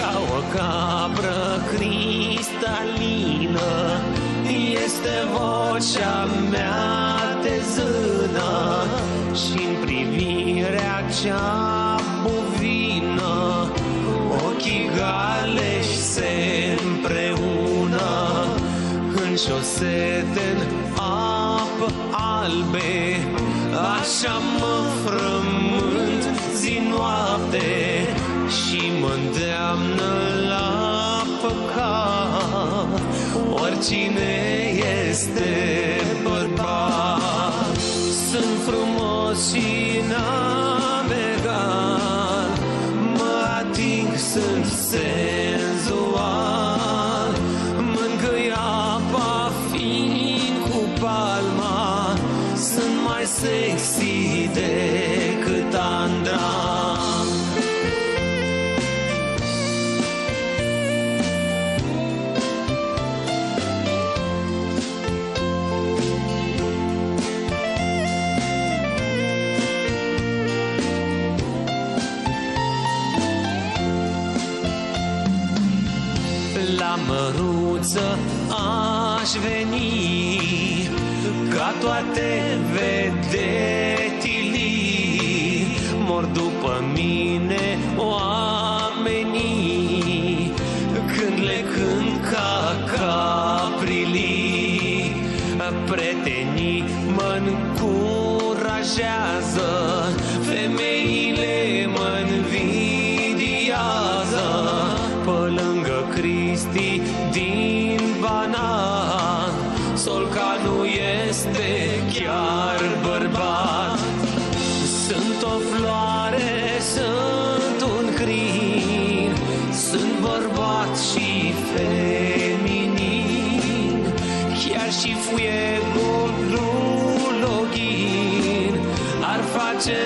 ca o capră cristalină, este vocea mea de zână, și-n privirea cea bovină ochii galeși se împreună în șosete-n apă albe. Așa mă frământ zi-noapte și mă îndeamnă la păcat oricine este bărbat. Sunt frumos și n-am egal, mă ating, sunt senzual, mângâi apa fiind cu palma, sunt mai sexy decât Andra. La măruță aș veni ca toate vedetilii, mor după mine oamenii când le cânt ca caprilii. Prietenii mă încurajează, femeile mă invidiază, pe lângă Cristi din Banat, Solca nu este chiar bărbat. Sunt o floare, sunt un crin, sunt bărbat și feminin, chiar și fuegul lui Login ar face